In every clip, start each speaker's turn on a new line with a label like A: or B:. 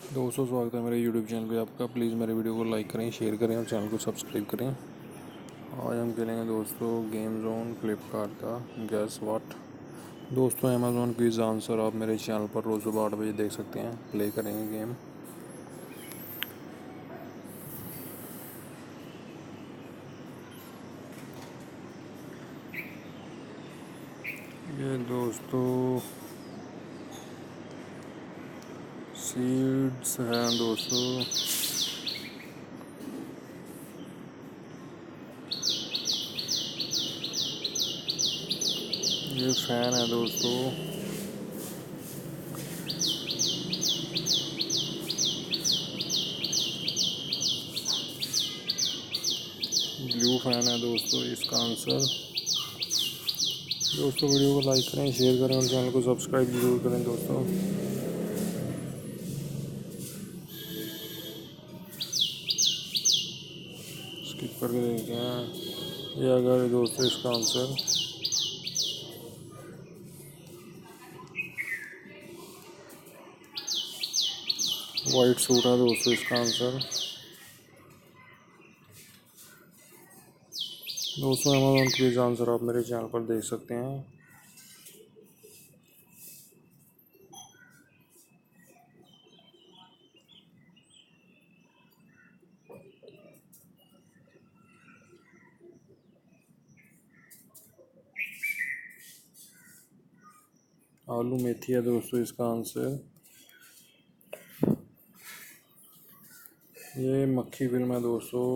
A: दोस्तों स्वागत है मेरे यूट्यूब चैनल पे आपका। प्लीज़ मेरे वीडियो को लाइक करें, शेयर करें और चैनल को सब्सक्राइब करें। आज हम खेलेंगे दोस्तों गेम जोन फ्लिपकार्ट का गैस व्हाट। दोस्तों अमेज़ॉन क्विज आंसर आप मेरे चैनल पर रोज़ सुबह 8 बजे देख सकते हैं। प्ले करेंगे गेम। ये दोस्तों सीड्स हैं दोस्तों। ये फैन है दोस्तों। ब्लू फैन है दोस्तों इसका आंसर। दोस्तों वीडियो को लाइक करें, शेयर करें और चैनल को सब्सक्राइब जरूर करें दोस्तों। स्किप करके देखते हैं। ये अगर दोस्तों इसका आंसर वाइट सूट है दोस्तों इसका आंसर। दोस्तों अमेज़ॉन क्विज आंसर आप मेरे चैनल पर देख सकते हैं। आलू मेथी है दोस्तों इसका आंसर। ये मक्खी फिल्म है दोस्तों।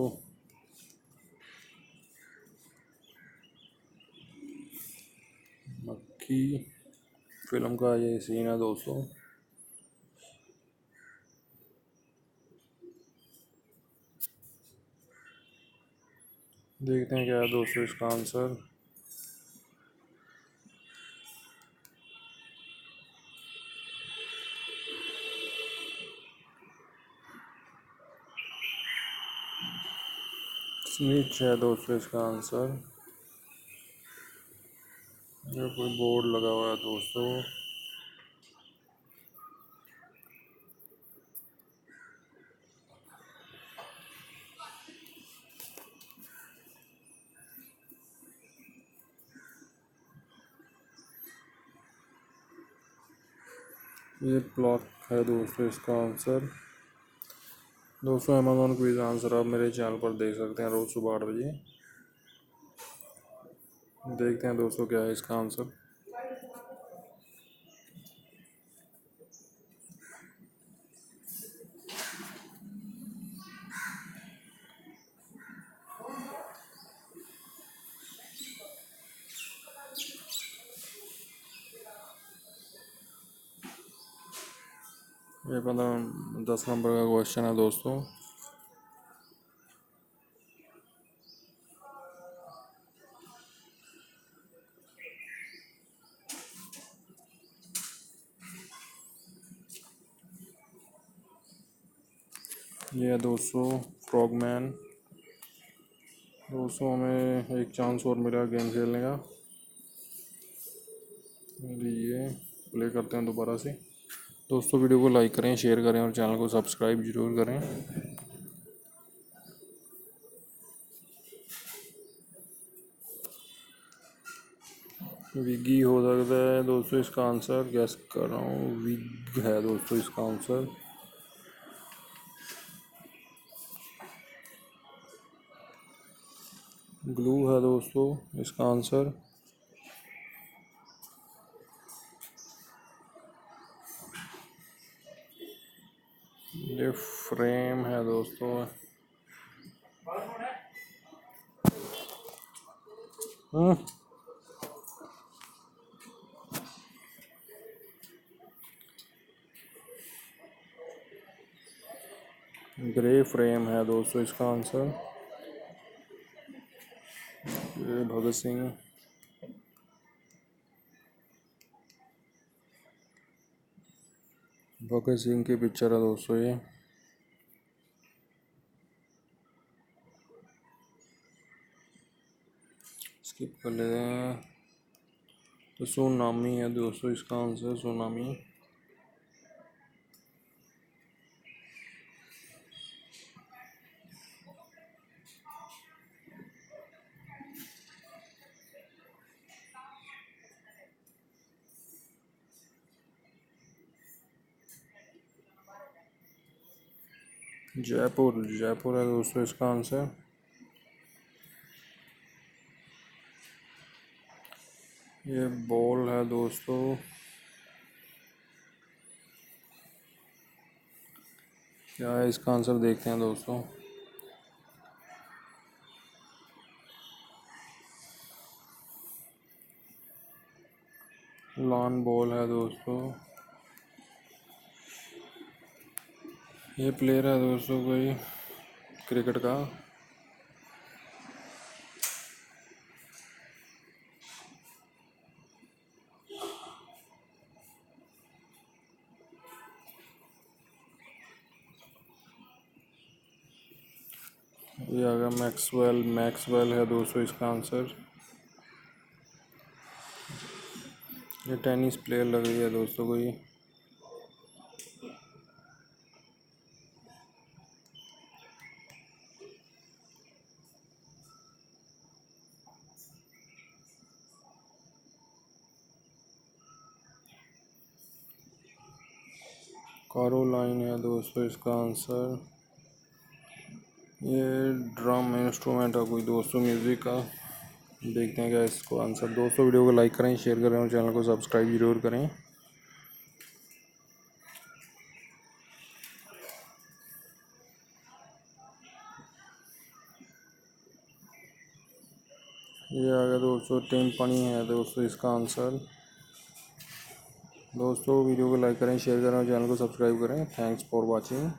A: मक्खी फिल्म का ये सीन है दोस्तों। देखते हैं क्या है दोस्तों इसका आंसर। स्निच है दोस्तों इसका आंसर। ये कोई बोर्ड लगा हुआ है दोस्तों। ये प्लॉट है दोस्तों इसका आंसर। दोस्तों अमेज़ॉन क्विज आंसर आप मेरे चैनल पर देख सकते हैं रोज़ सुबह 8 बजे। देखते हैं दोस्तों क्या है इसका आंसर। ये 10 नंबर का क्वेश्चन है दोस्तों। ये है दोस्तों फ्रॉगमैन। दोस्तों हमें एक चांस और मिला गेम खेलने का। ये प्ले करते हैं दोबारा से। दोस्तों वीडियो को लाइक करें, शेयर करें और चैनल को सब्सक्राइब जरूर करें। विगी हो सकता है दोस्तों इसका आंसर। गैस कर रहा हूँ विग है दोस्तों इसका आंसर। ग्लू है दोस्तों इसका आंसर। ये फ्रेम है दोस्तों। ग्रे फ्रेम है दोस्तों इसका आंसर। ये भगत सिंह। भगत सिंह की पिक्चर है दोस्तों ये। स्किप कर लेते हैं। तो सुनामी है दोस्तों इसका आंसर। सुनामी। जयपुर, जयपुर है दोस्तों इसका आंसर। ये बॉल है दोस्तों। क्या है इसका आंसर, देखते हैं दोस्तों। लॉन बॉल है दोस्तों। ये प्लेयर है दोस्तों कोई क्रिकेट का। ये आ गया मैक्सवेल, मैक्सवेल है दोस्तों इसका आंसर। ये टेनिस प्लेयर लग रही है दोस्तों कोई। कैरोलाइन है दोस्तों इसका आंसर। ये ड्रम इंस्ट्रूमेंट है कोई दोस्तों, म्यूज़िक का। देखते हैं क्या इसको आंसर। दोस्तों वीडियो को लाइक करें, शेयर करें और चैनल को सब्सक्राइब जरूर करें। ये आ गया दोस्तों टिम्पनी है दोस्तों इसका आंसर। दोस्तों वीडियो को लाइक करें, शेयर करें और चैनल को सब्सक्राइब करें। Thanks for watching.